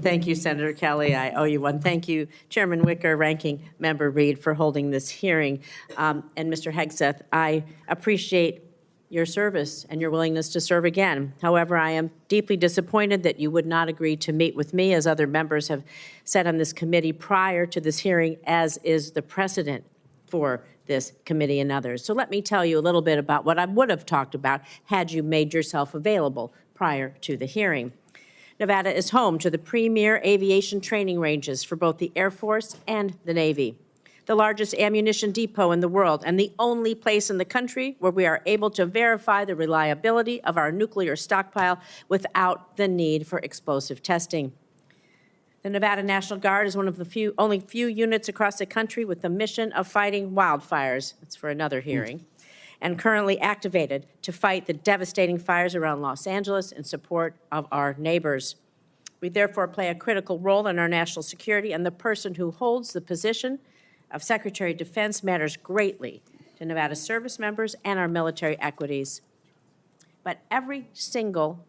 Thank you, Senator Kelly. I owe you one. Thank you, Chairman Wicker, Ranking Member Reed, for holding this hearing. And Mr. Hegseth, I appreciate your service and your willingness to serve again. However, I am deeply disappointed that you would not agree to meet with me, as other members have said on this committee prior to this hearing, as is the precedent for this committee and others. So let me tell you a little bit about what I would have talked about had you made yourself available prior to the hearing. Nevada is home to the premier aviation training ranges for both the Air Force and the Navy, the largest ammunition depot in the world, and the only place in the country where we are able to verify the reliability of our nuclear stockpile without the need for explosive testing. The Nevada National Guard is one of the only few units across the country with the mission of fighting wildfires. That's for another hearing. And currently activated to fight the devastating fires around Los Angeles in support of our neighbors. We therefore play a critical role in our national security, and the person who holds the position of Secretary of Defense matters greatly to Nevada service members and our military equities. But every single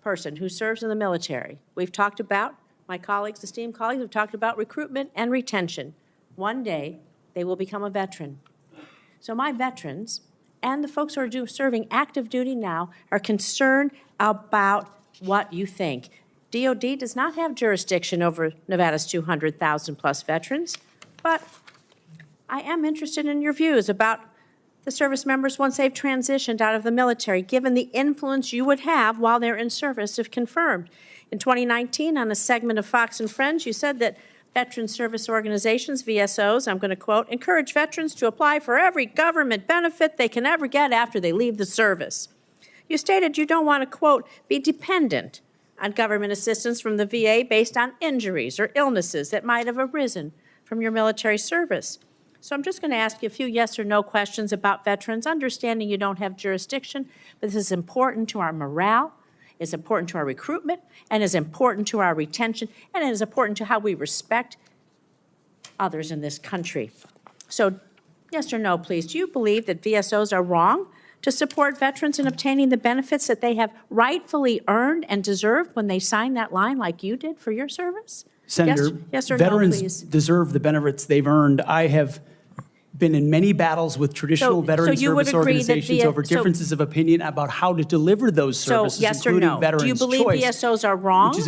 person who serves in the military, we've talked about, my colleagues, esteemed colleagues, have talked about recruitment and retention. One day, they will become a veteran. So my veterans and the folks who are serving active duty now are concerned about what you think. DOD does not have jurisdiction over Nevada's 200,000 plus veterans, but I am interested in your views about the service members once they've transitioned out of the military, given the influence you would have while they're in service if confirmed. In 2019, on a segment of Fox and Friends, you said that veteran service organizations, VSOs, I'm going to quote, encourage veterans to apply for every government benefit they can ever get after they leave the service. You stated you don't want to, quote, be dependent on government assistance from the VA based on injuries or illnesses that might have arisen from your military service. So I'm just going to ask you a few yes or no questions about veterans, understanding you don't have jurisdiction, but this is important to our morale, it's important to our recruitment, and is important to our retention, and it is important to how we respect others in this country. So, yes or no, please, do you believe that VSOs are wrong to support veterans in obtaining the benefits that they have rightfully earned and deserved when they signed that line like you did for your service? Senator, yes or veterans no, please? Deserve the benefits they've earned. I have been in many battles with traditional veteran service organizations over differences of opinion about how to deliver those services, yes including or no? veterans' Do you believe choice, VSOs are wrong? Which is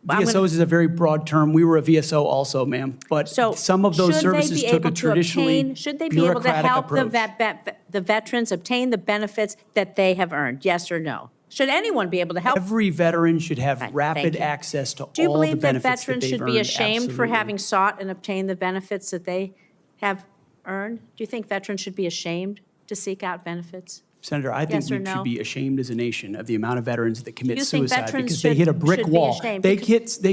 VSOs is a very broad term. We were a VSO also, ma'am. But some of those services took a traditionally should they be able to help the veterans obtain the benefits that they have earned? Yes or no? Should anyone be able to help? Every veteran should have rapid access to all the benefits Do you believe that veterans veterans should be ashamed for having sought and obtained the benefits that they have earned? Do you think veterans should be ashamed to seek out benefits? Senator, I think we should be ashamed as a nation of the amount of veterans that commit suicide because they hit a brick wall. They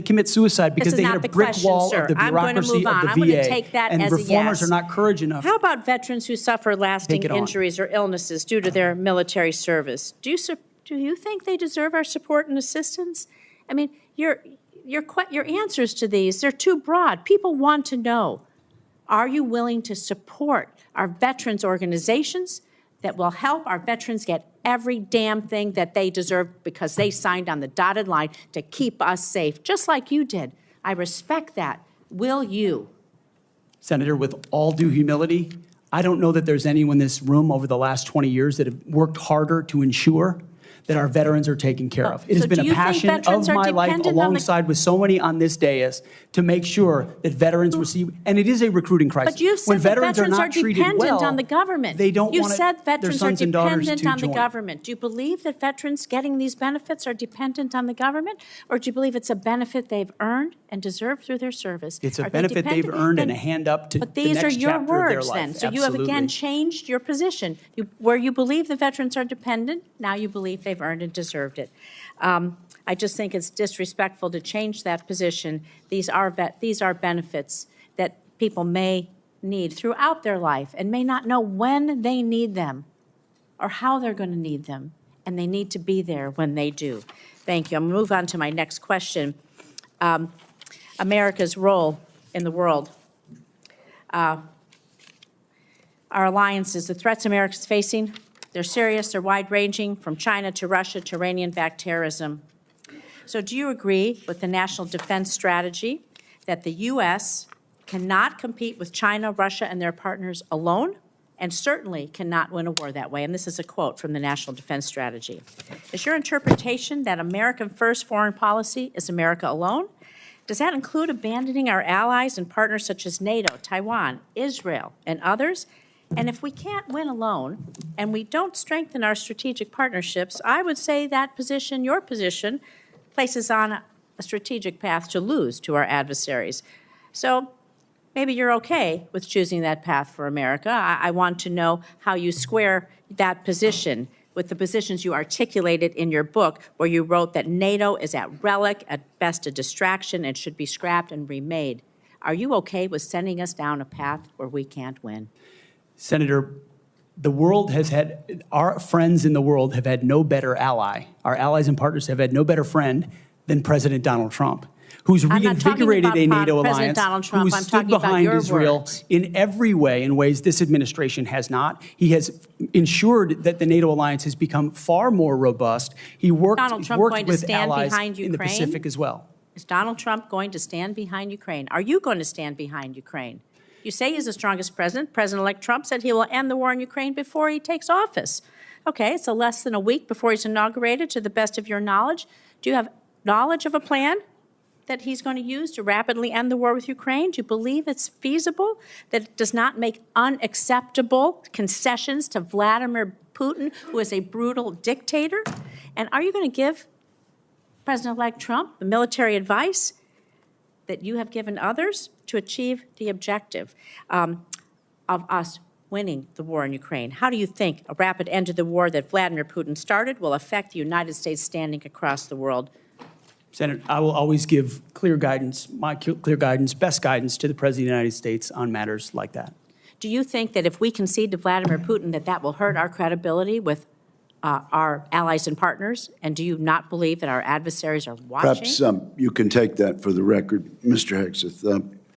commit suicide because they hit a brick wall of the bureaucracy of the VA, and reformers are not courage enough. How about veterans who suffer lasting injuries or illnesses due to their military service? Do you think they deserve our support and assistance? I mean, your answers to these, they're too broad. People want to know, are you willing to support our veterans organizations that will help our veterans get every damn thing that they deserve because they signed on the dotted line to keep us safe, just like you did? I respect that. Will you? Senator, with all due humility, I don't know that there's anyone in this room over the last 20 years that have worked harder to ensure that our veterans are taken care of. It has been a passion of my life, alongside with so many on this dais, to make sure that veterans receive, and it is a recruiting crisis. But you said that veterans are dependent on the government. They don't want You said veterans are dependent on the join. government. Do you believe that veterans getting these benefits are dependent on the government, or do you believe it's a benefit they've earned and deserved through their service? It's a benefit they've earned and a hand up to the next chapter of their life. But these are your words then. So you have again changed your position. Where you believe the veterans are dependent, now you believe they've earned and deserved it. I just think it's disrespectful to change that position. These are benefits that people may need throughout their life and may not know when they need them or how they're going to need them, and they need to be there when they do. Thank you. I'm going to move on to my next question. America's role in the world. Our alliances, the threats America's facing, they're serious, they're wide-ranging, from China to Russia to Iranian-backed terrorism. So do you agree with the National Defense Strategy that the U.S. cannot compete with China, Russia, and their partners alone, and certainly cannot win a war that way? And this is a quote from the National Defense Strategy. Is your interpretation that American first foreign policy is America alone? Does that include abandoning our allies and partners such as NATO, Taiwan, Israel, and others? And if we can't win alone and we don't strengthen our strategic partnerships, I would say that position, your position, places on a strategic path to lose to our adversaries. So maybe you're okay with choosing that path for America. I want to know how you square that position with the positions you articulated in your book, where you wrote that NATO is at relic, at best a distraction, and should be scrapped and remade. Are you okay with sending us down a path where we can't win? Senator, the world has had, our friends in the world have had no better ally. Our allies and partners have had no better friend than President Donald Trump, who's reinvigorated a NATO alliance, who's stood behind Israel in every way, in ways this administration has not. He has ensured that the NATO alliance has become far more robust. He worked with allies in the Pacific as well. Is Donald Trump going to stand behind Ukraine? Are you going to stand behind Ukraine? You say he's the strongest president. President-elect Trump said he will end the war in Ukraine before he takes office. Okay, so less than a week before he's inaugurated, to the best of your knowledge. Do you have knowledge of a plan that he's going to use to rapidly end the war with Ukraine? Do you believe it's feasible, that it does not make unacceptable concessions to Vladimir Putin, who is a brutal dictator? And are you going to give President-elect Trump the military advice that you have given others to achieve the objective of us winning the war in Ukraine? How do you think a rapid end to the war that Vladimir Putin started will affect the United States standing across the world? Senator, I will always give clear guidance, my clear guidance, best guidance to the President of the United States on matters like that. Do you think that if we concede to Vladimir Putin that will hurt our credibility with our allies and partners? And do you not believe that our adversaries are watching? Perhaps you can take that for the record, Mr. Hegseth.